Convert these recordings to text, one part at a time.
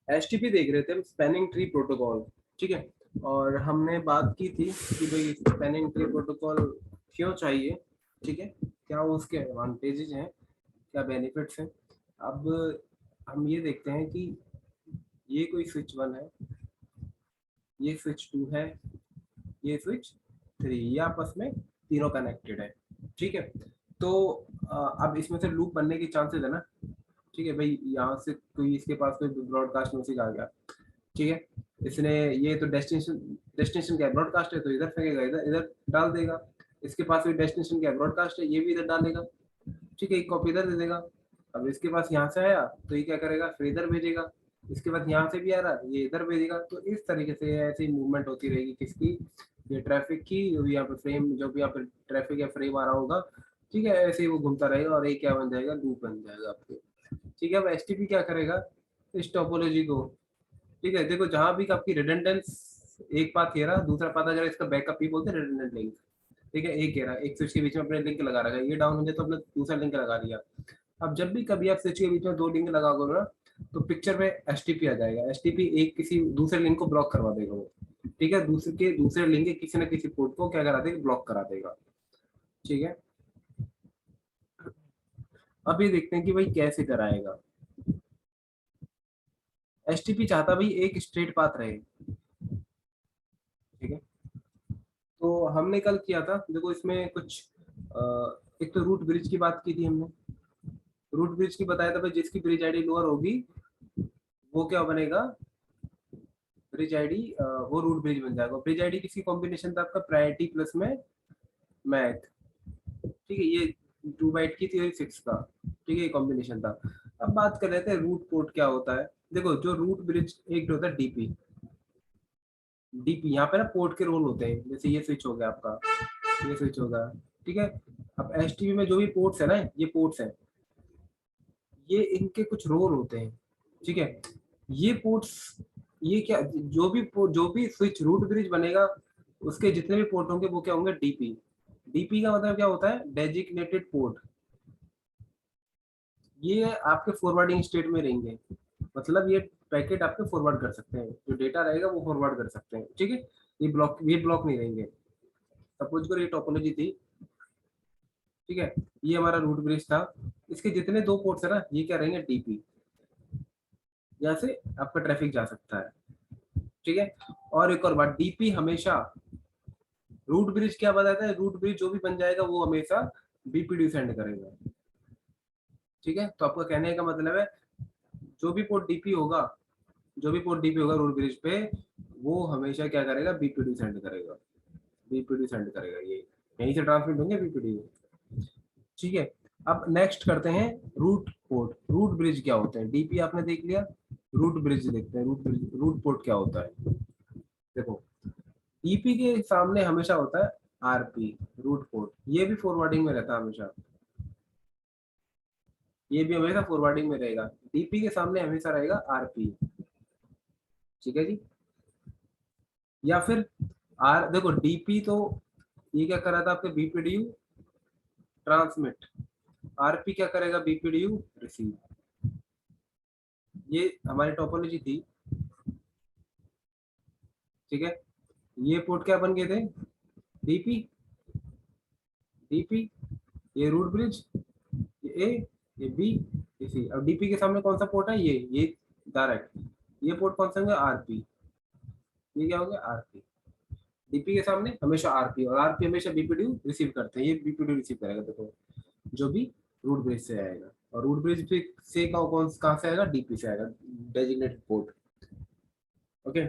HTP देख रहे थे हम, स्पैनिंग ट्री प्रोटोकॉल। ठीक है, और हमने बात की थी कि भाई स्पैनिंग ट्री प्रोटोकॉल क्यों चाहिए। ठीक है, क्या उसके एडवांटेजेस हैं, क्या बेनिफिट्स हैं। अब हम ये देखते हैं कि ये कोई स्विच वन है, ये स्विच टू है, ये स्विच थ्री, ये आपस में तीनों कनेक्टेड है। ठीक है, तो अब इसमें से लूप बनने के चांसेस है ना। ठीक है भाई, यहाँ से कोई इसके पास कोई ब्रॉडकास्ट मैसेज आ गया। ठीक है, इसने ये तो डेस्टिनेशन, डेस्टिनेशन क्या ब्रॉडकास्ट है तो इधर फेंकेगा, इधर इधर डाल देगा। इसके पास कोई डेस्टिनेशन क्या ब्रॉडकास्ट है, ये भी इधर डालेगा। ठीक है, एक कॉपी इधर दे देगा। अब इसके पास यहाँ से आया तो ये क्या करेगा, फिर इधर भेजेगा। इसके बाद यहाँ से भी आ रहा ये इधर भेजेगा। तो इस तरीके से ऐसी मूवमेंट होती रहेगी किसकी, ये ट्रैफिक की। जो भी यहाँ पे फ्रेम, जो भी यहाँ पे ट्रैफिक या फ्रेम आ रहा होगा, ठीक है, ऐसे ही वो घूमता रहेगा और एक क्या बन जाएगा, लूप बन जाएगा आपके। ठीक है, अब एसटीपी क्या करेगा, इस टोपोलॉजी को, ठीक है, देखो जहां भी आपकी रिडंडेंस, एक पाथ कह रहा, दूसरा पाथ अगर इसका बैकअप ही बोलते हैं रिडंडेंट लिंक। ठीक है, एक कह रहा एक स्विच के बीच में अपने लिंक लगा रखा है, ये डाउन हो जाए तो अपने दूसरा लिंक लगा दिया। अब जब भी कभी आप स्विच के बीच में दो लिंक लगाओगे ना, तो पिक्चर में एसटीपी आ जाएगा। एसटीपी एक किसी दूसरे लिंक को ब्लॉक करवा देगा वो। ठीक है, दूसरे लिंक के किसी न किसी पोर्ट को क्या करा देगा, ब्लॉक करा देगा। ठीक है, अब ये देखते हैं कि भाई कैसे कराएगा। एसटीपी चाहता भाई एक स्ट्रेट पाथ रहे। ठीक है, तो हमने कल किया था, देखो इसमें कुछ एक तो रूट ब्रिज की बात की थी हमने। रूट ब्रिज की बताया था भाई, जिसकी ब्रिज आईडी लोअर होगी वो क्या बनेगा, ब्रिज आईडी, वो रूट ब्रिज बन जाएगा। ब्रिज आईडी किसकी कॉम्बिनेशन था आपका, प्रायोरिटी प्लस में मैथ। ठीक है, ये 2 बाइट की थी और 6 का। ठीक है, ये कॉम्बिनेशन था। अब बात कर लेते हैं रूट पोर्ट क्या होता है। देखो जो रूट ब्रिज, एक होता है डीपी। डीपी यहाँ पे ना पोर्ट के रोल होते हैं, जैसे ये स्विच हो गया आपका, ये स्विच होगा। ठीक है, अब एचटीवी में जो भी पोर्ट्स है ना, ये पोर्ट्स है, ये इनके कुछ रोल होते हैं। ठीक है, ये पोर्ट्स, ये क्या, जो भी स्विच रूट ब्रिज बनेगा, उसके जितने भी पोर्ट होंगे वो क्या होंगे, डीपी। डीपी का मतलब क्या होता है, डेजिग्नेटेड पोर्ट। ये आपके फॉरवर्डिंग स्टेट में रहेंगे, मतलब ये पैकेट आपके फॉरवर्ड कर सकते हैं, जो डेटा रहेगा वो फॉरवर्ड कर सकते हैं। ठीक है, ये ब्लॉक नहीं रहेंगे। सपोज करो ये टोपोलॉजी थी। ठीक है, ये हमारा रूट ब्रिज था, इसके जितने दो पोर्ट्स है ना, ये क्या रहेंगे, डीपी। यहाँ से आपका ट्रैफिक जा सकता है। ठीक है, और एक और बात, डीपी हमेशा, रूट ब्रिज क्या बताता है, रूट ब्रिज जो भी बन जाएगा वो हमेशा बीपीडी सेंड करेगा। ठीक है, तो आपका कहने का मतलब है, जो भी पोर्ट डीपी होगा, जो भी पोर्ट डीपी होगा रूट ब्रिज पे, वो हमेशा क्या करेगा, बीपीडी सेंड करेगा। बीपीडी सेंड करेगा, ये यहीं से ट्रांसमिट होंगे बीपीडी। ठीक है, अब नेक्स्ट करते हैं रूट पोर्ट। रूट ब्रिज क्या होते हैं, डीपी आपने देख लिया, रूट ब्रिज देखते हैं। रूट ब्रिज, रूट पोर्ट क्या होता है। देखो, ईपी के सामने हमेशा होता है आरपी, रूट पोर्ट, ये भी फॉरवर्डिंग में रहता है हमेशा, ये भी हमेशा फॉरवर्डिंग में रहेगा। डीपी के सामने हमेशा रहेगा आरपी। ठीक है जी, या फिर आर, देखो डीपी तो ये क्या कर रहा था आपके, बीपीडीयू ट्रांसमिट, आरपी क्या करेगा, बीपीडीयू रिसीव। ये हमारी टोपोलॉजी थी। ठीक है, ये पोर्ट क्या बन गए थे, डीपी, डीपी, ये रूट ब्रिज, ये ए, ये बी, ये सी। अब डीपी के सामने कौन सा पोर्ट है, ये डायरेक्ट, ये पोर्ट कौन सा होगा, आरपी। ये क्या हो गया, आरपी। डीपी के सामने हमेशा आरपी, और आरपी हमेशा बीपीडी रिसीव करते हैं, ये बीपीडी रिसीव करेगा। देखो जो भी रूट ब्रिज से आएगा, और रूट ब्रिज से कौन कहाँ से आएगा, डीपी से आएगा, डेजिग्नेटेड पोर्ट। ओके,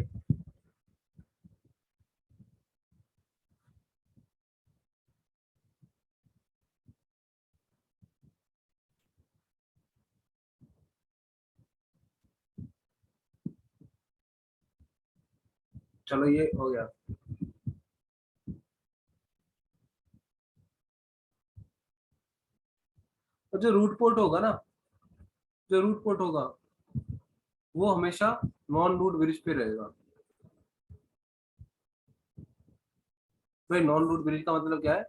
चलो ये हो गया। और जो रूट पोर्ट होगा ना, जो रूट पोर्ट होगा वो हमेशा नॉन रूट ब्रिज पे रहेगा। भाई नॉन रूट ब्रिज का मतलब क्या है,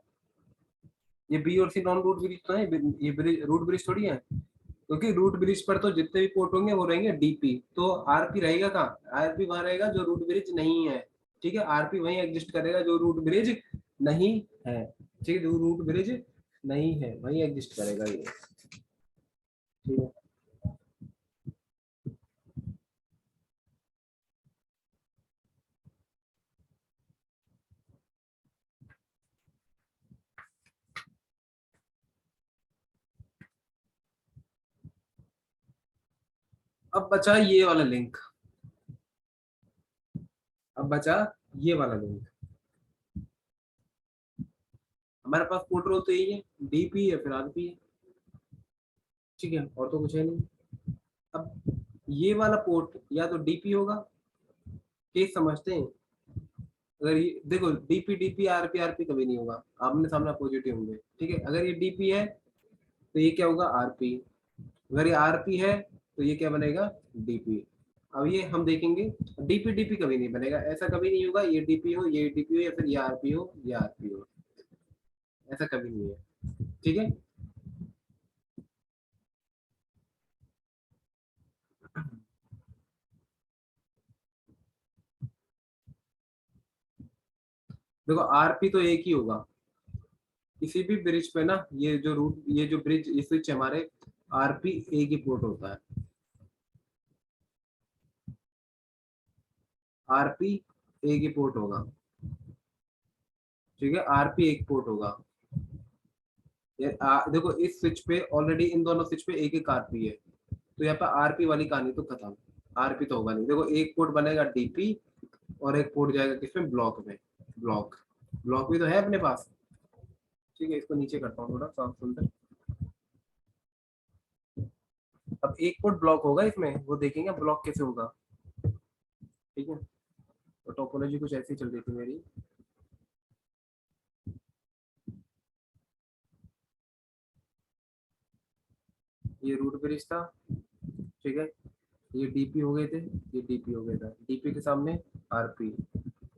ये बी और सी नॉन रूट ब्रिज तो है, ये ब्रिज रूट ब्रिज थोड़ी है। क्योंकि रूट ब्रिज पर तो जितने भी पोर्ट होंगे वो रहेंगे डीपी, तो आरपी रहेगा कहाँ, आरपी वहां रहेगा जो रूट ब्रिज नहीं है। ठीक है, आरपी वहीं एग्जिस्ट करेगा जो रूट ब्रिज नहीं है। ठीक है, जो रूट ब्रिज नहीं है वहीं एग्जिस्ट करेगा ये। ठीक है, अब बचा ये वाला लिंक, अब बचा ये वाला लिंक। हमारे पास पोर्ट रोल तो यही है, डीपी या फिर आरपी है। ठीक है, और तो कुछ है नहीं। अब ये वाला पोर्ट या तो डीपी होगा, केस समझते हैं। अगर ये देखो डीपी डीपी आरपी आरपी कभी नहीं होगा, आमने सामने पॉजिटिव होंगे। ठीक है, अगर ये डीपी है तो ये क्या होगा, आरपी। अगर ये आरपी है तो ये क्या बनेगा, डीपी। अब ये हम देखेंगे, डीपी डीपी कभी नहीं बनेगा, ऐसा कभी नहीं होगा ये डीपी हो ये डीपी हो या फिर ये आरपी हो ये आरपी हो, ऐसा कभी नहीं है। ठीक है, देखो आरपी तो एक ही होगा किसी भी ब्रिज पे ना, ये जो रूट ये जो ब्रिज ये स्विच हमारे आरपी एक ही पोर्ट होता है। आरपी एक ही पोर्ट होगा। ठीक है, आरपी एक पोर्ट होगा। देखो इस स्विच पे ऑलरेडी इन दोनों स्विच पे एक एक आरपी है, तो यहाँ पे आरपी वाली कहानी तो खत्म। आरपी तो होगा नहीं, देखो एक पोर्ट बनेगा डीपी और एक पोर्ट जाएगा किसमें, ब्लॉक में। ब्लॉक, ब्लॉक भी तो है अपने पास। ठीक है, इसको नीचे करता हूँ थोड़ा साफ सुंदर। अब एक पोर्ट ब्लॉक होगा इसमें, वो देखेंगे ब्लॉक कैसे होगा। ठीक है, तो टोपोलॉजी कुछ ऐसी चल रही थी मेरी। ये रूट ब्रिज था। ठीक है, ये डीपी हो गए थे, ये डीपी हो गया था, डीपी के सामने आरपी,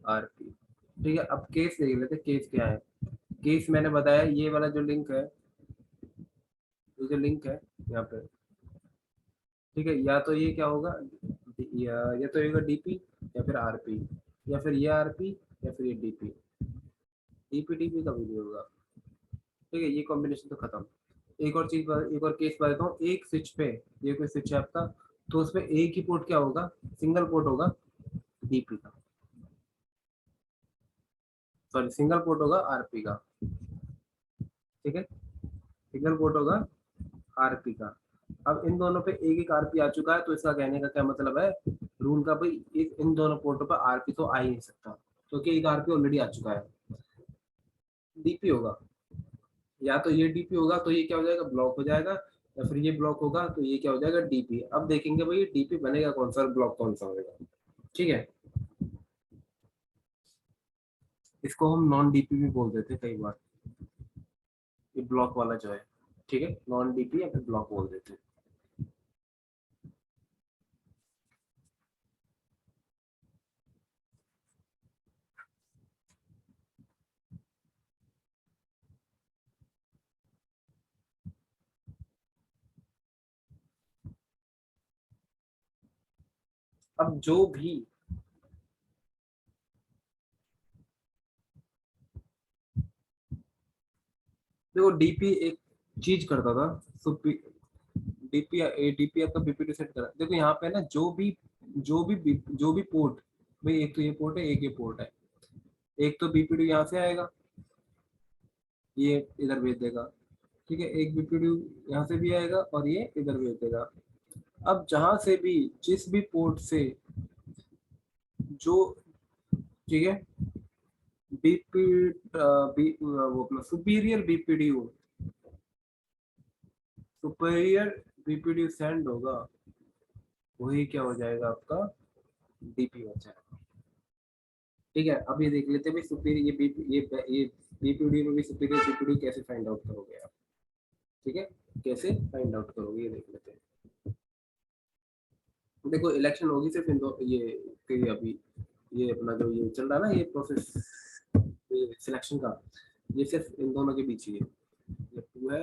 आरपी। ठीक है, अब केस देख लेते, केस क्या है। केस मैंने बताया ये वाला जो लिंक है, ये जो लिंक है यहाँ पे। ठीक है, या तो ये क्या होगा, या तो होगा डीपी या फिर आरपी, या फिर ये आरपी या फिर ये डीपी। डीपी डीपी कभी नहीं होगा। ठीक है, ये कॉम्बिनेशन तो खत्म। एक और चीज, एक और केस बताता हूँ। एक स्विच पे, ये कोई स्विच है आपका, तो उसमें एक ही पोर्ट क्या होगा, सिंगल पोर्ट होगा डीपी का, सॉरी सिंगल पोर्ट होगा आरपी का। ठीक है, सिंगल पोर्ट होगा आरपी का। अब इन दोनों पे एक एक आरपी आ चुका है, तो इसका कहने का क्या मतलब है, रूल का भाई इन दोनों पोर्टों पर आरपी तो आ ही नहीं सकता, क्योंकि एक आरपी ऑलरेडी आ चुका है। डीपी होगा, या तो ये डीपी होगा तो ये क्या हो जाएगा, ब्लॉक हो जाएगा, या फिर ये ब्लॉक होगा तो ये क्या हो जाएगा, डीपी। अब देखेंगे भाई डीपी बनेगा कौन सा और ब्लॉक कौन सा होगा। ठीक है, इसको हम नॉन डीपी भी बोल देते हैं कई बार, ये ब्लॉक वाला जो है। ठीक है, नॉन डीपी या फिर ब्लॉक बोल देते हैं। अब जो भी, देखो डीपी एक चीज करता था, डीपी डीपी आपका बीपीटी सेट करा, देखो यहाँ पे ना जो भी पोर्ट, भाई एक तो ये पोर्ट है एक ये पोर्ट है, एक तो बीपीडी यहाँ से आएगा, ये इधर भेज देगा। ठीक है, एक बीपीडी यहाँ से भी आएगा और ये इधर भेज देगा। अब जहां से भी, जिस भी पोर्ट से जो, ठीक है, बीपी वो अपना सुपीरियर बीपीडी हो, सुपीरियर बीपीडी सेंड होगा, वही क्या हो जाएगा आपका, डीपी हो जाएगा। ठीक है, अब ये देख लेते हैं भाई सुपीरियर ये बीपीडी में भी सुपीरियर बीपीडी कैसे फाइंड आउट करोगे आप। ठीक है, कैसे फाइंड आउट करोगे ये देख लेते हैं। देखो इलेक्शन होगी सिर्फ इन दो ये कि अभी ये अपना जो ये चल रहा है ना ये प्रोसेस, ये सिलेक्शन का, ये सिर्फ इन दोनों के बीच ही है। ये टू है,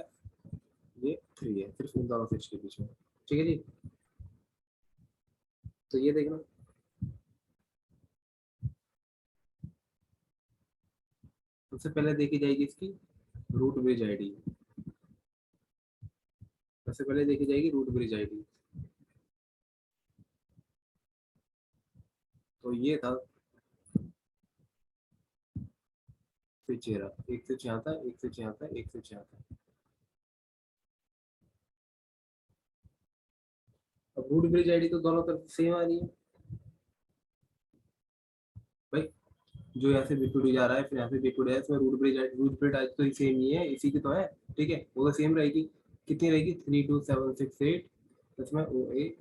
ये 3 है सिर्फ इन दोनों स्विच के बीच में, ठीक है जी। तो ये देखना, सबसे पहले देखी जाएगी इसकी रूट ब्रिज आईडी, सबसे पहले देखी जाएगी रूट ब्रिज आईडी। तो ये था स्विच, ये रहा, एक स्विच यहाँ था, एक स्विच यहाँ था, एक स्विच यहाँ था। अब रूट ब्रिज आईडी तो दोनों तरफ सेम आ रही है भाई, जो यहाँ से बीपीडी जा रहा है फिर यहाँ से बीपीडी है, इसमें रूट ब्रिज आईडी तो सेम ही है, इसी की तो है, ठीक है, वो तो सेम रहेगी। कितनी रहेगी 32768, इसमें ओ ए,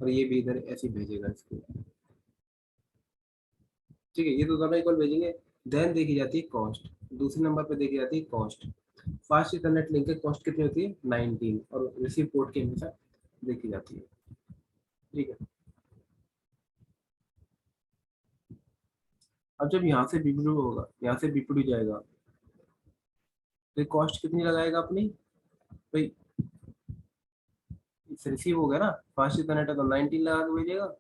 और ये भी इधर ऐसे ही भेजेगा इसको, ठीक है, ये तो दोनों इक्वल भेजेंगे। देन देखी जाती है कॉस्ट, दूसरे नंबर पे देखी जाती है कॉस्ट। फास्ट इंटरनेट लिंक की कॉस्ट कितनी होती है 19, और रिसीव पोर्ट के हमेशा देखी जाती है, ठीक है। अब जब यहाँ से बीपीडी होगा, यहाँ से बीपीडी जाएगा, तो कॉस्ट कितनी लगाएगा अपनी भाई, रिसीव हो गया ना, फास्ट इंटरनेट है तो 19 लगा के भेजेगा,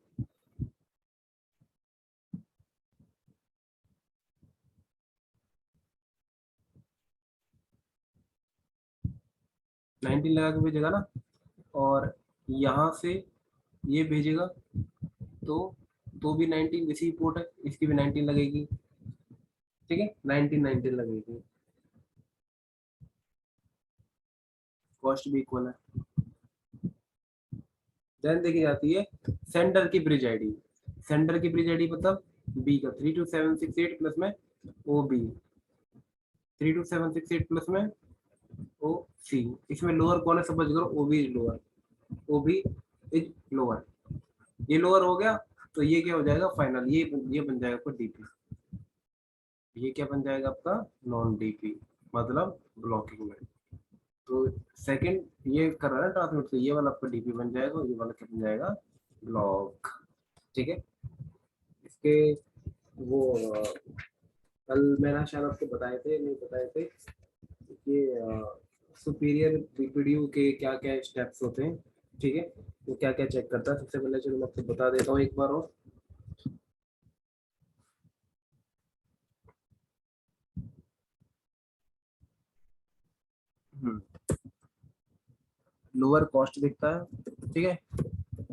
19 लगा के भेजेगा ना, और यहाँ से ये भेजेगा, तो भी 19 रिसीव पोर्ट है, इसकी भी 19 लगेगी, ठीक है, 19 लगेगी, कॉस्ट भी इक्वल है। देन देखी जाती है सेंडर की ब्रिज आईडी, सेंडर की ब्रिज आईडी मतलब बी का 32768 प्लस में ओ बी, 32768 प्लस में ओ सी, इसमें लोअर कौन है समझ करो, O B is lower, O B is lower, ये लोअर हो गया, तो ये क्या हो जाएगा फाइनल, ये बन जाएगा आपका डीपी, ये क्या बन जाएगा आपका नॉन डीपी, मतलब ब्लॉकिंग में। तो सेकंड ये कर रहा है ना ट्रांसमिट, तो ये वाला आपका डीपी बन जाएगा, और ये वाला क्या बन जाएगा ब्लॉक, ठीक है। इसके वो कल मैंने शायद आपको बताए थे, नहीं बताए थे, कि सुपीरियर बीपीडीयू के क्या क्या स्टेप्स होते हैं, ठीक है, वो क्या क्या चेक करता है। सबसे पहले चलो मैं आपको बता देता हूँ एक बार और, लोअर कॉस्ट दिखता है, ठीक है,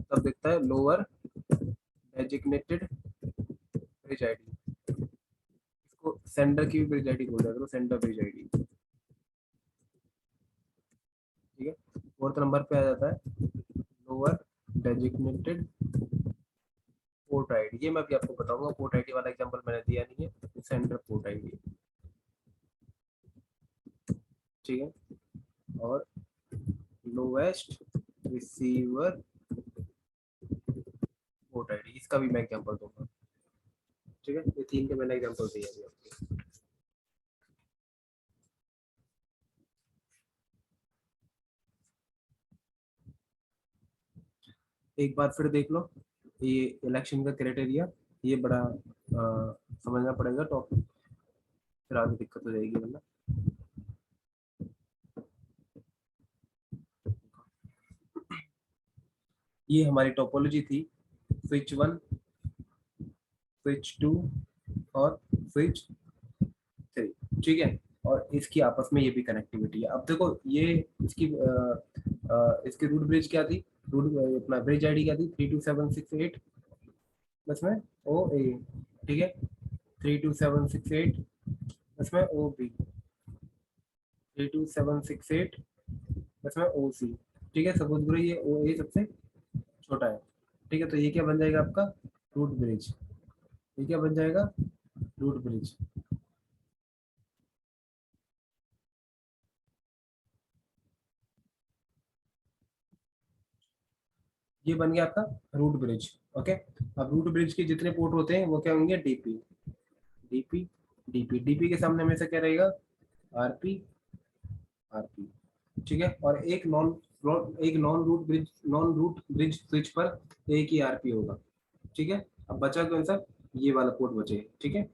तब दिखता है लोअर डेजिग्नेटेड ब्रिज आईडी, इसको सेंडर की भी ब्रिज आईडी बोल दिया करो, सेंडर ब्रिज आईडी, ठीक है। फोर्थ नंबर पे आ जाता है लोअर डेजिग्नेटेड पोर्ट आईडी, ये मैं भी आपको बताऊंगा, पोर्ट आईडी वाला एग्जांपल मैंने दिया नहीं है, सेंडर पोर्ट आईडी, ठीक है। और लोवेस्ट रिसीवर पोर्ट आईडी, इसका भी मैं एग्जांपल दूंगा, ठीक है, ये तीन के मैंने एग्जांपल दिए अभी आपको। एक बार फिर देख लो, ये इलेक्शन का क्राइटेरिया, ये बड़ा समझना पड़ेगा टॉपिक, फिर आगे दिक्कत हो जाएगी वरना। ये हमारी टोपोलॉजी थी, स्विच 1, स्विच 2 और स्विच 3, ठीक है, और इसकी आपस में ये भी कनेक्टिविटी है। अब देखो ये इसकी इसकी रूट ब्रिज क्या थी, रूट अपना ब्रिज आईडी क्या थी 32768 प्लस में ओ ए, ठीक है, 32768 प्लस में ओ बी, 32768 प्लस में ओ सी, ठीक है, सपोज करो ये ओ ए सबसे छोटा है, ठीक है, तो ये क्या बन जाएगा आपका रूट ब्रिज, ये क्या बन जाएगा रूट ब्रिज, ये बन गया आपका रूट ब्रिज, ओके। अब रूट ब्रिज के जितने पोर्ट होते हैं वो क्या होंगे डीपी, डीपी, डीपी, डीपी के सामने में से क्या रहेगा आरपी, आरपी, ठीक है, और एक नॉन रूट ब्रिज स्विच पर एक ही आरपी होगा, ठीक है। अब बचा कौन सा, ये वाला पोर्ट बचे, ठीक है।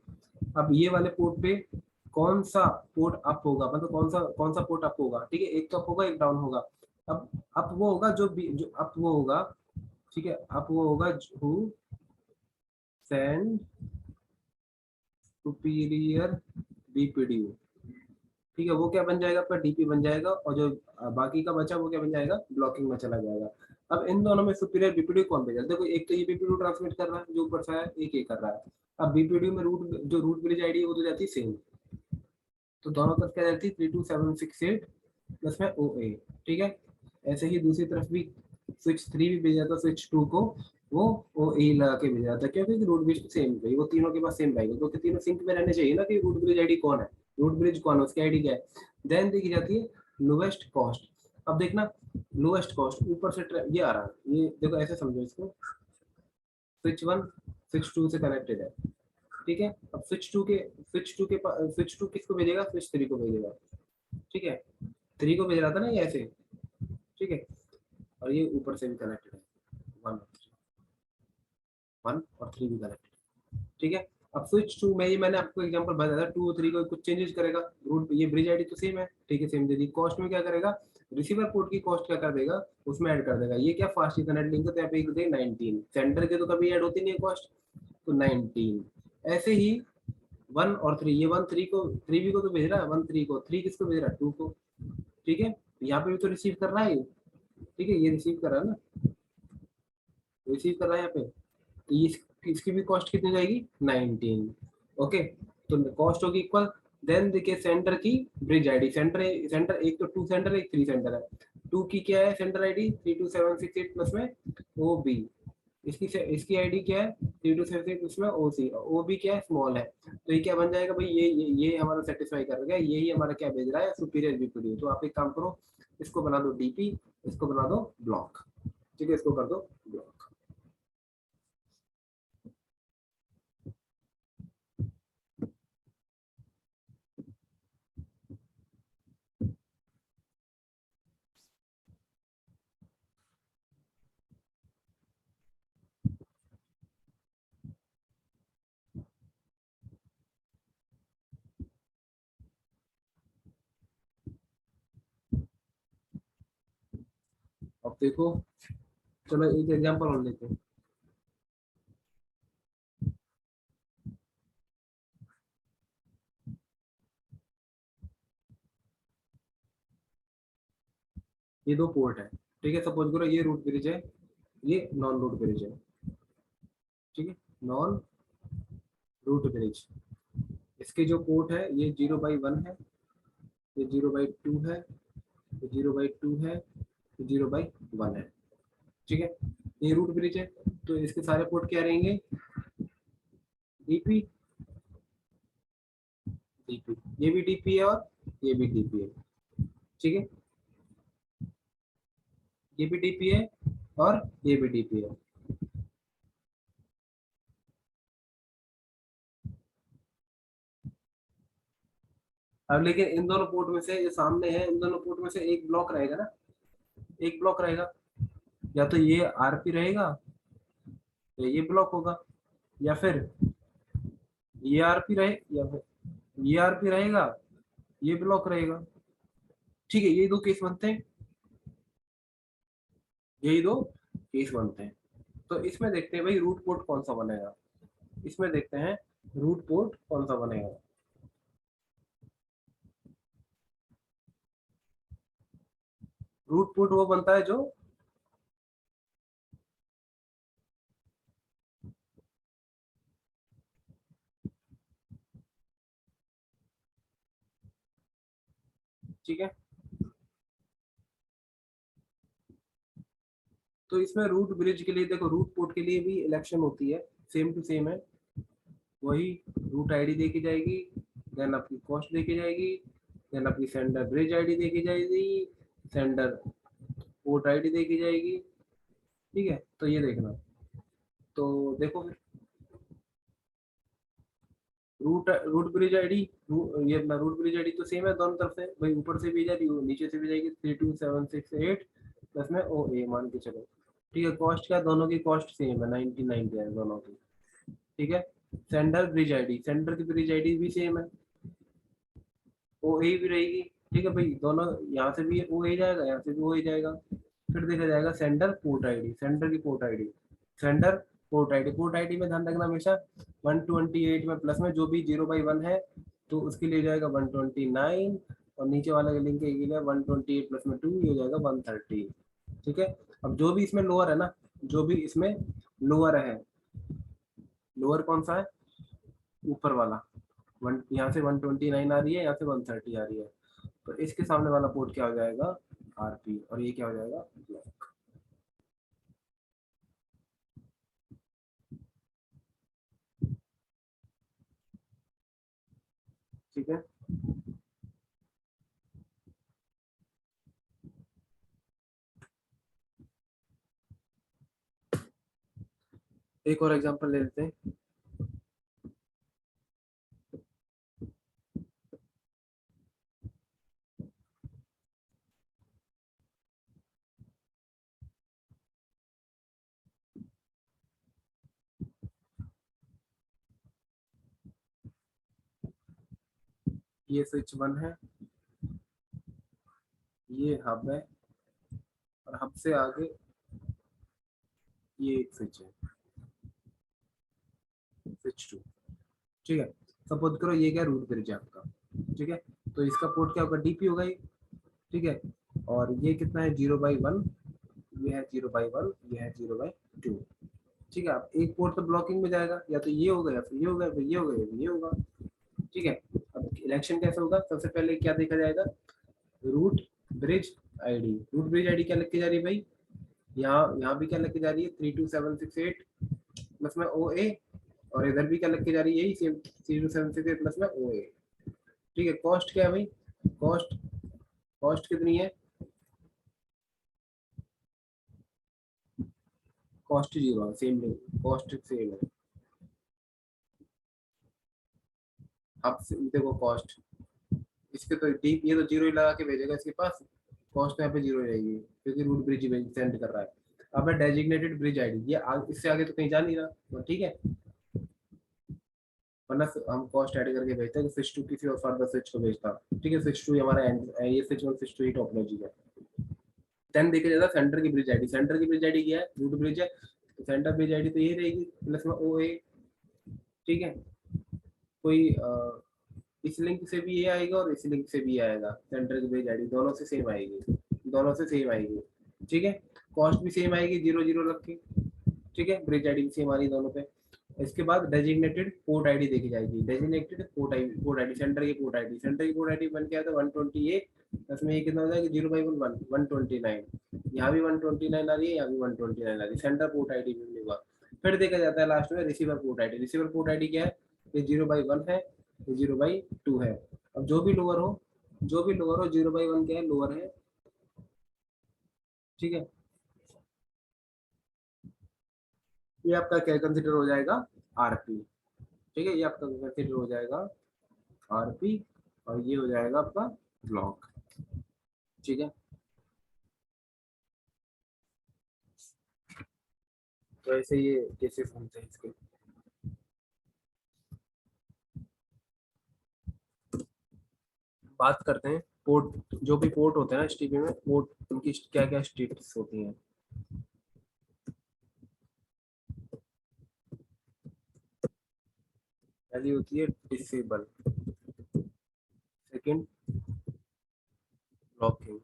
अब ये वाले पोर्ट पे कौन सा पोर्ट अप होगा, मतलब कौन सा पोर्ट अप होगा, ठीक है, एक तो अप होगा एक डाउन होगा। अब अप वो होगा जो अप वो होगा, ठीक है, अप वो होगा हु सेंड सुपीरियर बीपीडीयू, ठीक है, वो क्या बन जाएगा आपका डीपी बन जाएगा, और जो बाकी का बचा वो क्या बन जाएगा, ब्लॉकिंग में चला जाएगा। अब इन दोनों में सुपीरियर बीपीडीयू कौन भेजा, देखो एक तो ये बीपीडीयू ट्रांसमिट कर रहा है जो ऊपर से है, एक ये कर रहा है। अब बीपीडीयू में रूट ब्रिज आईडी वो तो जाती है सेम, तो दोनों तरफ क्या जाती है 32768 प्लस में ओ ए, ठीक है। ऐसे ही दूसरी तरफ भी स्विच 3 भी भेजा था स्विच 2 को, वो ओ ए लगा के भेजा था, क्योंकि रूट ब्रिज सेम भाई, वो तीनों के पास सेम रहेगा, क्योंकि तीनों सिंक में रहने चाहिए ना कि रूट ब्रिज आईडी कौन है, रूट ब्रिज कौन है उसकी आईडी क्या है। देन देखी जाती है लोवेस्ट कॉस्ट। अब देखना लोवेस्ट कॉस्ट ऊपर से ये आ रहा है, ये देखो ऐसे समझो इसको, स्विच 1 स्विच 2 से कनेक्टेड है, ठीक है। अब स्विच टू किसको भेजेगा, स्विच 3 को भेजेगा, ठीक है, 3 को भेज रहा था ना ये ऐसे, ठीक है, और ये ऊपर से भी कनेक्टेड है, 1 और 3 भी कनेक्टेड, ठीक है। अब स्विच 2 में ही मैंने आपको एग्जांपल बताया था, 2 और 3 को कुछ चेंजेस करेगा, रूट ये ब्रिज आईडी तो सेम है, ठीक है, सेम दे दी, कॉस्ट में क्या करेगा, रिसीवर पोर्ट की कॉस्ट क्या कर देगा, उसमें ऐड कर देगा, ये क्या फास्ट इथरनेट लिंक है तो यहाँ पे एक दे 19, सेंटर के तो कभी ऐड होती नहीं है कॉस्ट, तो 19। ऐसे ही 1 और 3, ये 1 3 को 3 भी को तो भेज रहा है, 1 3 को, 3 किसको भेज रहा है, 2 को, ठीक है, यहाँ पे भी तो रिसीव कर रहा है ये, ठीक है, ये रिसीव कर रहा है ना, रिसीव कर रहा है यहाँ पे, तो ये इसकी भी कॉस्ट कितनी जाएगी 19, ओके। तो कॉस्ट होगी इक्वल, देन देखिए सेंटर की ब्रिज आईडी, सेंटर एक तो 2 सेंटर है एक 3 सेंटर है, 2 की क्या है सेंटर आईडी 32768 प्लस में ओ बी, इसकी आईडी क्या है 3276 उसमें ओ सी, ओ बी क्या है स्मॉल है, तो ये क्या बन जाएगा भाई, ये हमारा सेटिस्फाई कर गया, यही हमारा क्या भेज रहा है सुपीरियर बीपीडी। तो आप एक काम करो, इसको बना दो डीपी, इसको बना दो ब्लॉक, ठीक है, इसको कर दो ब्लॉक। अब देखो, चलो एक एग्जांपल और लेते हैं, ये 2 पोर्ट है, ठीक है, सपोज करो ये रूट ब्रिज है, ये नॉन रूट ब्रिज है, ठीक है, नॉन रूट ब्रिज, इसके जो पोर्ट है ये 0/1 है, ये 0/2 है, ये 0/2 है, ये 0/1 है, ठीक है, ये रूट ब्रिज है, तो इसके सारे पोर्ट क्या रहेंगे, डीपी डीपी, ये भी डीपी है और ये भी डीपी है, ठीक है, ये भी डीपी है और ये भी डीपी है। अब लेकिन इन दोनों पोर्ट में से जो सामने है, इन दोनों पोर्ट में से एक ब्लॉक रहेगा ना, एक ब्लॉक रहेगा, या तो ये आरपी रहेगा या ये ब्लॉक होगा, या फिर ये आरपी रहे, या फिर ये आरपी रहेगा, ये ब्लॉक रहेगा, ठीक है, ये दो केस बनते हैं, यही दो केस बनते हैं। तो इसमें देखते हैं भाई रूट पोर्ट कौन सा बनेगा, इसमें देखते हैं रूट पोर्ट कौन सा बनेगा। रूट पोर्ट वो बनता है जो, ठीक है, तो इसमें रूट ब्रिज के लिए देखो, रूट पोर्ट के लिए भी इलेक्शन होती है, सेम टू सेम है, वही रूट आईडी देखी जाएगी, देन आपकी कॉस्ट देखी जाएगी, देन आपकी सेंडर ब्रिज आईडी देखी जाएगी, सेंडर पोर्ट आईडी देखी जाएगी, ठीक है, तो ये देखना, तो देखो फिर रूट रूट ब्रिज आईडी, ये अपना रूट ब्रिज आईडी तो सेम है दोनों तरफ से भाई, ऊपर से भी जाएगी नीचे से भी जाएगी, 32768 प्लस में ओ ए मान के चलो, ठीक है, कॉस्ट क्या दोनों की कॉस्ट सेम है 99 है दोनों की, ठीक है। सेंडर ब्रिज आईडी, सेंडर की ब्रिज आईडी भी सेम है, ओ ए भी रहेगी। ठीक है भाई, दोनों यहाँ से भी ओ ए जाएगा, यहाँ से भी ओ ए जाएगा। फिर देखा जाएगा सेंडर पोर्ट आईडी, सेंडर की port ID, sender port ID. Port ID में ध्यान रखना हमेशा 128 में प्लस में जो भी 0/1 है तो उसके लिए जाएगा 129, और नीचे वाला लिंक के लिए 128 प्लस में 2, ये हो जाएगा 130। ठीक है। अब जो भी इसमें लोअर है ना, जो भी इसमें लोअर है, लोअर कौन सा है, ऊपर वाला, वन यहाँ से 129 आ रही है, यहाँ से 130 आ रही है, तो इसके सामने वाला पोर्ट क्या हो जाएगा, आरपी, और ये क्या हो जाएगा, ब्लॉक। ठीक है। एक और एग्जांपल ले लेते हैं। ये स्विच 1 है, ये हब है, और हब से आगे ये एक स्विच है, स्विच 2। ठीक है। सपोज करो ये क्या रूट ब्रिज है आपका। ठीक है। तो इसका पोर्ट क्या होगा, डीपी होगा ये। ठीक है। और ये कितना है, 0/1, ये है 0/1, ये है 0/2। ठीक है। अब एक पोर्ट तो ब्लॉकिंग में जाएगा, या तो ये होगा, या फिर ये होगा, या फिर ये होगा, या फिर ये होगा। ठीक है। अब इलेक्शन कैसे होगा, सबसे पहले क्या देखा जाएगा, root bridge ID. Root bridge ID क्या लिख के जा रही है भाई, यहाँ यहाँ भी क्या लिख के जा रही है, 32768 प्लस में ओ ए, और इधर भी क्या लिख के जा रही है, यही सेम 32768 प्लस में ओ ए। ठीक है। कॉस्ट क्या है भाई, कॉस्ट, कॉस्ट कितनी है, कॉस्ट 0 है, सेम नहीं, कॉस्ट सेम है। अब देखो कॉस्ट, इसके तो डीप, ये तो 0 ही लगा के भेजेगा इसके पास, कॉस्ट यहाँ पे 0 रहेगी क्योंकि रूट ब्रिज सेंड कर रहा है। अब है डेजिग्नेटेड ब्रिज आईडी, ये इससे आगे तो कहीं जा नहीं रहा, तो ठीक है, वरना हम कॉस्ट ऐड करके भेजते हैं, स्विच टू किसी और फर्दर स्विच को भेजता। ठीक है। स्विच टू हमारा ये स्विच 1 स्विच 2 ही टोपोलॉजी है। देन देखा जाएगा सेंटर की ब्रिज आईडी, सेंटर की ब्रिज आईडी क्या है, रूट ब्रिज है, तो सेंटर ब्रिज आईडी तो ये रहेगी प्लस में ओ ए। ठीक है। कोई इस लिंक से भी ये आएगा और इस लिंक से भी आएगा, सेंटर की ब्रिज आईडी दोनों से सेम आएगी, दोनों से सेम आएगी। ठीक है। कॉस्ट भी सेम आएगी 0 0 रख के। ठीक है। ब्रिज आईडी भी सेम आ रही है दोनों पे। इसके बाद डेजिग्नेटेड पोर्ट आईडी देखी जाएगी, designated port ID, port ID centre की पोर्ट आईडी, सेंटर की पोर्ट आईडी बन के आता है 128, प्लस में ये कितना हो जाएगा, 0/1 129, यहाँ भी 129 आ रही है, यहाँ भी 129 आ रही है, सेंटर पोर्ट आईडी भी होगा। फिर देखा जाता है लास्ट में receiver port ID, receiver port ID क्या है, ये 0/1 है, ये 0/2 है। अब जो भी लोअर हो, जो भी लोअर हो, 0/1 क्या है, लोअर है। ठीक है। ये आपका क्या कंसिडर हो जाएगा, आरपी। ठीक है। ये आपका कंसिडर हो जाएगा आरपी, और ये हो जाएगा आपका ब्लॉक। ठीक है। तो ऐसे ये केसेस बनते हैं इसके। बात करते हैं पोर्ट, जो भी पोर्ट होते हैं ना एचटीपी में, पोर्ट उनकी क्या क्या स्टेटस होती हैं। पहली होती है disable, second blocking,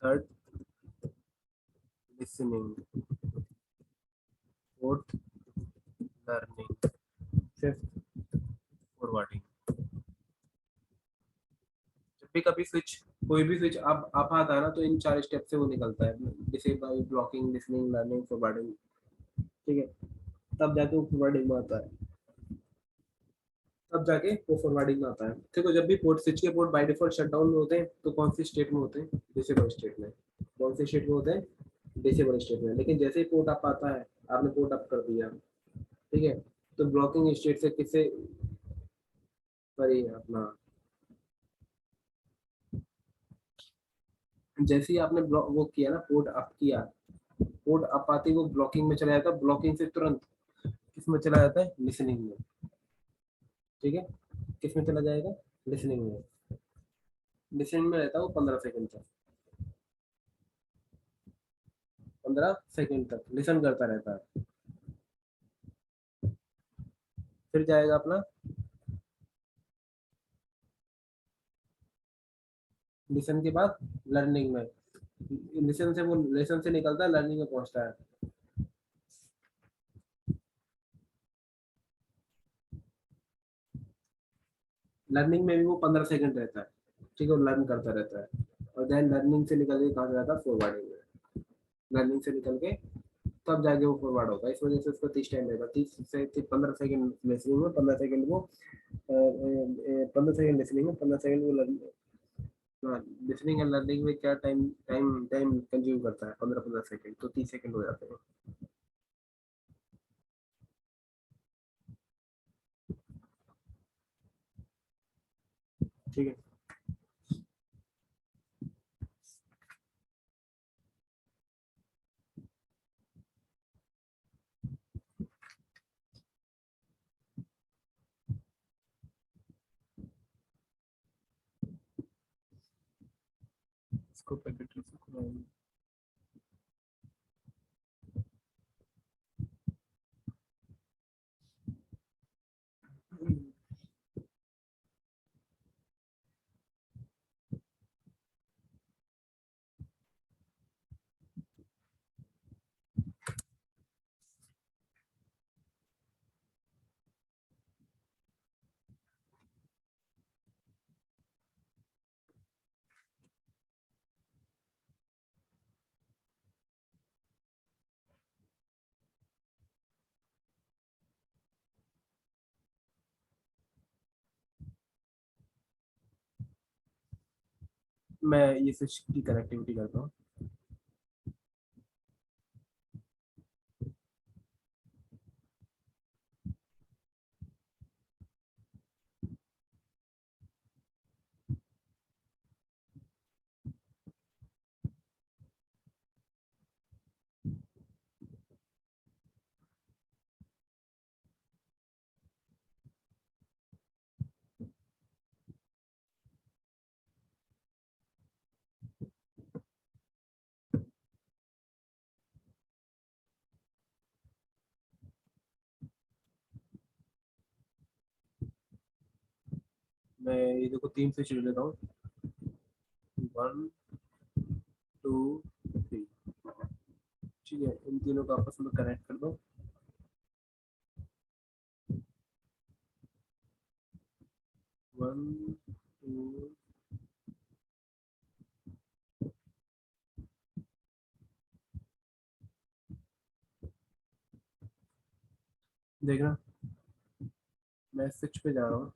third listening, fourth learning, fifth forwarding. जब भी कभी स्विच, कोई भी स्विच आप आता है ना, तो इन 4 स्टेप से वो निकलता है, disable, blocking, listening, learning, forwarding. ठीक है। तब जाके वो फॉरवर्डिंग में आता है, तब जाके वो फॉरवर्डिंग में आता है। देखो जब भी पोर्ट, स्विच के port by default shut down में होते हैं, तो कौन सी स्टेट में होते हैं, डिसेबल स्टेट में। कौन सी स्टेट में होते हैं, डिसेबल स्टेट में। लेकिन जैसे ही पोर्ट अप आता है, आपने पोर्ट अप कर दिया, ठीक है, तो ब्लॉकिंग स्टेट से किससे, सॉरी अपना, जैसे ही आपने ब्लॉक वो किया ना, पोर्ट अप किया, पोर्ट अप आते ही वो ब्लॉकिंग में चला जाता है, ब्लॉकिंग से तुरंत किस में चला जाता है, लिसनिंग में। ठीक है। किस में चला जाएगा, लिसनिंग में, लिसनिंग में रहता है वो 15 सेकंड तक, 15 सेकंड तक लिसन करता रहता है। फिर जाएगा अपना लिसन के बाद लर्निंग में, लिसन से वो लेसन से निकलता है लर्निंग में पहुंचता है। लर्निंग में भी वो 15 सेकंड रहता है, ठीक है, वो लर्न करता रहता है। और देन लर्निंग से निकल के कहाँ जाता है, फॉरवर्डिंग में। लर्निंग से निकल के तब जाके वो फॉरवर्ड होता है, इस वजह से उसको 30 टाइम लगेगा, 30 से 15 सेकंड लिसनिंग में, 15 सेकंड वो 15 सेकंड लिसनिंग में, 15 सेकंड वो लर्निंग। हाँ, लिसनिंग एंड लर्निंग में क्या टाइम टाइम टाइम कंज्यूम करता है, 15 15 सेकंड, तो 30 सेकंड हो जाते हैं। ठीक है। इसको पैकेट मैं ये स्विच की कनेक्टिविटी करता हूँ। मैं ये देखो 3 स्विच ले लेता हूँ, 1 2 3। ठीक है, इन तीनों को आपस में कनेक्ट कर दो। 1 2। देखना, मैं स्विच पे जा रहा हूँ।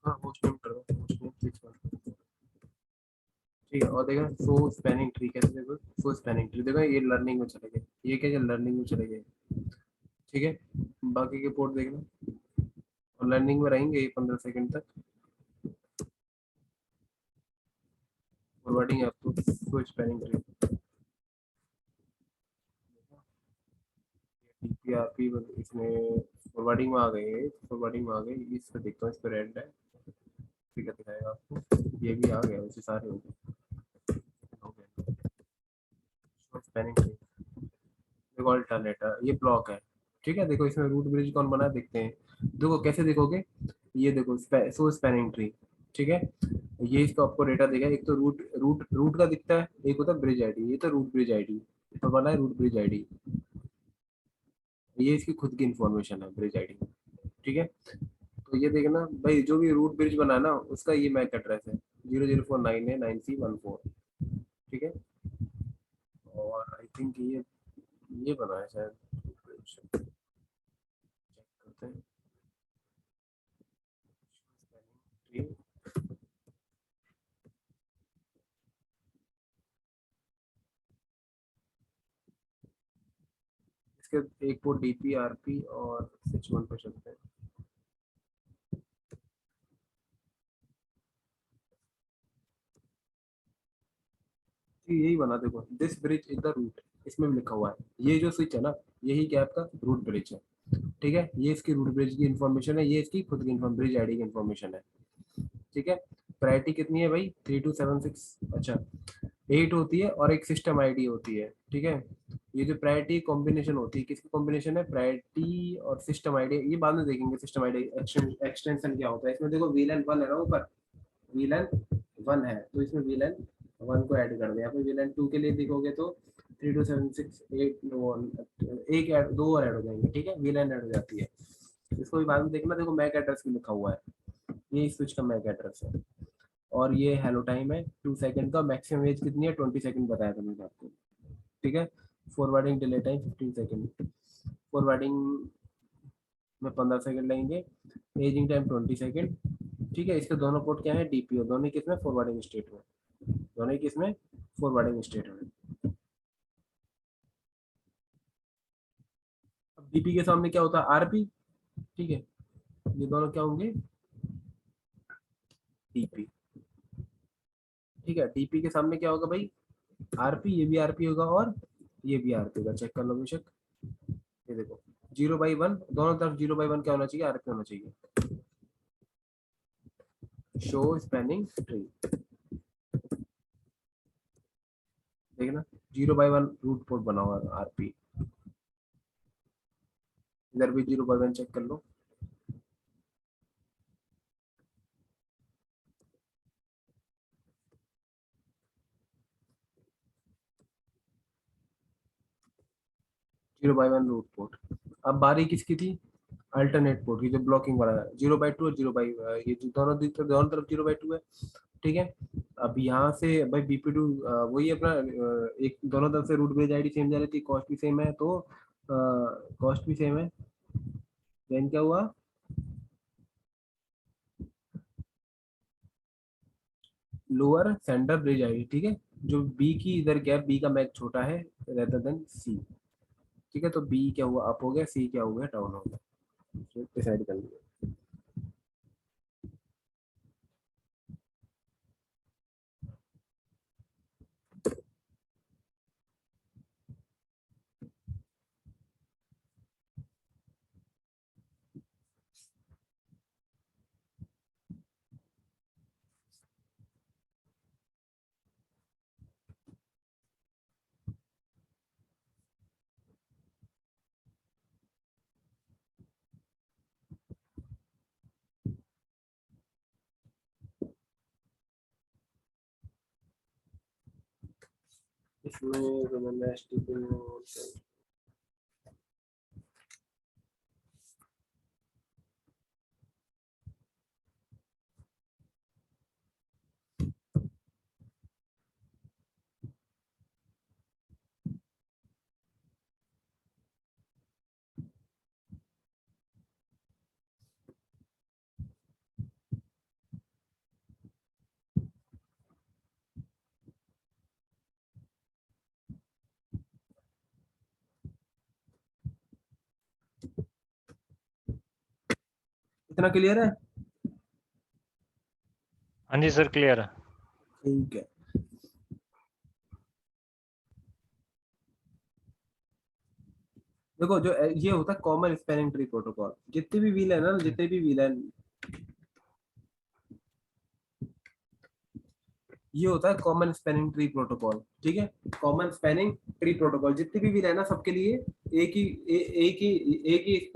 हाँ, होस्ट नेम कर दो, होस्ट नेम स्विच पर। ठीक है, और देखना सो स्पैनिंग ट्री कैसे, देखो सो स्पैनिंग ट्री, देखो ये लर्निंग में चले गए, ये क्या है, लर्निंग में चले गए। ठीक है, बाकी के पोर्ट देखना, और लर्निंग में रहेंगे ये 15 सेकंड तक। फॉरवर्डिंग है अब तो, सो स्पैनिंग ट्री, टीपीआरपी इसमें फॉरवर्डिंग में आ गए, फॉरवर्डिंग में आ गए, इस पे देखता हूँ, इस पे रेड है, ठीक है, दिखाएगा आपको, ये भी आ गया, वैसे सारे हो गए। स्पैनिंग ट्री, देखो अल्टरनेटर, ये ब्लॉक है। ठीक है, देखो इसमें रूट ब्रिज कौन बना है, देखते हैं। देखो कैसे देखोगे, ये देखो सो स्पैनिंग ट्री। ठीक है, ये इसका आपको डेटा देगा, एक तो रूट रूट रूट का दिखता है, एक होता है ब्रिज आईडी, ये तो रूट ब्रिज आईडी, तो बना है रूट ब्रिज आईडी, ये इसकी खुद की इंफॉर्मेशन है ब्रिज आईडी। ठीक है, तो ये देखना भाई, जो भी रूट ब्रिज बना ना उसका ये मैक एड्रेस है, 00499C14। ठीक है, और आई थिंक ये बना है शायद, चेक करते हैं। इसके एक पोर्ट डीपी आरपी और स्विच वन पे चलते हैं। तो यही बना, देखो this bridge is the root, इसमें लिखा हुआ है, ये जो स्विच है ना, यही क्या आपका रूट ब्रिज है। ठीक है, ये इसकी रूट ब्रिज की इन्फॉर्मेशन है, ये इसकी खुद की ब्रिज आईडी की इन्फॉर्मेशन है। ठीक है, प्रायोरिटी कितनी है भाई, 3276, अच्छा 8 होती है और एक सिस्टम आईडी होती है। ठीक है, ये जो प्रायोरिटी कॉम्बिनेशन होती है, किसकी कॉम्बिनेशन है, प्रायोरिटी और सिस्टम आईडी, ये बाद में देखेंगे सिस्टम आईडी एक्सटेंशन क्या होता है। इसमें देखो वीलन 1 है ना ऊपर, वीलन 1 है तो इसमें वीलन 1 को ऐड कर दिया। यहाँ पे वीलन 2 के लिए देखोगे तो 3276 8 एक ऐड, दो और ऐड हो जाएंगे। ठीक है, वीलन ऐड हो जाती है। इसको भी बाद में देखना, देखो मैक एड्रेस भी लिखा हुआ है, ये स्विच का मैक एड्रेस है। और ये हेलो टाइम है 2 सेकंड का, मैक्सिमम एज कितनी है 20 सेकंड बताया था मैंने आपको। ठीक है, forwarding delay time 15 second, forwarding में 15 सेकंड लगेंगे, एजिंग टाइम 20 सेकंड। ठीक है, इसके दोनों पोर्ट क्या है, डीपीओ, दोनों किसमें, फॉरवर्डिंग स्टेट में, दोनों किसमें, फॉरवर्डिंग स्टेट में। अब डीपी के सामने क्या होता है, आरपी। ठीक है, ये दोनों क्या होंगे, डीपी। ठीक है, डीपी के सामने क्या होगा भाई, आरपी, ये भी आरपी होगा और ये भी आरपी होगा। चेक कर लो बेशक, ये देखो 0/1, दोनों तरफ 0/1 क्या होना चाहिए, आरपी होना चाहिए। शो स्पैनिंग ट्री, देखना 0/1 रूट पोर्ट बना हुआ है आरपी, इधर भी 0/1 चेक कर लो। Zero by one root port. अब बारी किसकी थी, अल्टरनेट पोर्ट की, जो ब्लॉकिंग वाला है 0/2 और 0 ये जो दोनों तरफ 0/2 है। ठीक है, अब यहाँ से भाई BP2 वही अपना एक दोनों तरफ से रूट बेस्ड आईडी सेम जा रही थी, कॉस्ट भी सेम है, तो कॉस्ट भी सेम है। देन क्या हुआ, लोअर सेंटर ब्रिज आईडी। ठीक है, जो बी की इधर गैप, बी का मैच छोटा है रेदर देन सी। ठीक है, तो बी क्या हुआ, अप हो गया, सी क्या हो गया, डाउन हो गया। डिसाइड कर लिया। इसमें तो मैंने एसटीपी इतना क्लियर है। हाँ जी सर, क्लियर है। ठीक है, देखो जो ये होता है कॉमन स्पैनिंग ट्री प्रोटोकॉल, जितने भी व्हील है ना, जितने भी व्हील है, ये होता है कॉमन स्पैनिंग ट्री प्रोटोकॉल। ठीक है, कॉमन स्पैनिंग ट्री प्रोटोकॉल, जितने भी व्हील है ना सबके लिए एक ही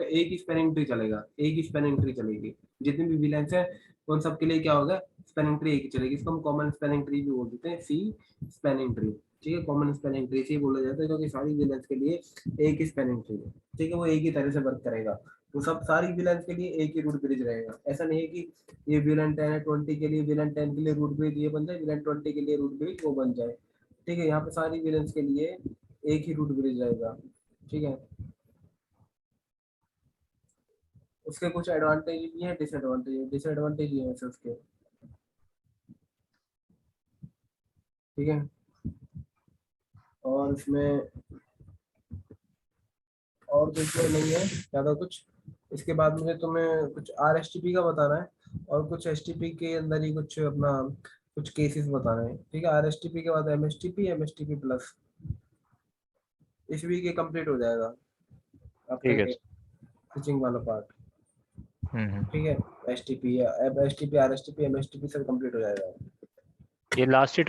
एक ही स्पैनिंग ट्री चलेगा, एक ही स्पैनिंग ट्री चलेगी। जितने भी व्हीलेंस है उन सबके लिए क्या होगा, स्पैनिंग ट्री एक ही चलेगी। इसको हम कॉमन स्पैनिंग ट्री भी बोल देते हैं, सी स्पैनिंग ट्री। ठीक है, कॉमन स्पैनिंग ट्री से बोला जाता है क्योंकि सारी व्हीलेंस के लिए एक ही स्पैनिंग ट्री है। ठीक है, वो एक ही तरह से वर्क करेगा, वो सब सारी व्हीलेंस के लिए एक ही रूट ब्रिज रहेगा। ऐसा नहीं है कि ये विलन 10 है, 20 के लिए, विलन 10 के लिए रूट ब्रिज ये बन जाए, विलन 20 के लिए रूट ब्रिज वो बन जाए। ठीक है, यहाँ पे सारी विलन्स के लिए एक ही रूट ब्रिज रहेगा। ठीक है, उसके कुछ एडवांटेज भी है, डिसएडवांटेज, डिसएडवांटेज भी है वैसे उसके। ठीक है, और इसमें और तो इसमें नहीं है ज़्यादा कुछ। इसके बाद मुझे तुम्हें कुछ RSTP का बताना है और कुछ STP के अंदर ही कुछ अपना कुछ केसेस बताना है। ठीक है, RSTP के बाद MSTP, MSTP प्लस, इस वीक ये कंप्लीट हो जाएगा आपका ठीक है ये। सर। स्विचिंग वाला पार्ट, हम्म। ठीक है। एसटीपी या अब एसटीपी आरएसटीपी एमएसटीपी सब कंप्लीट हो जाएगा। ये लास्ट ही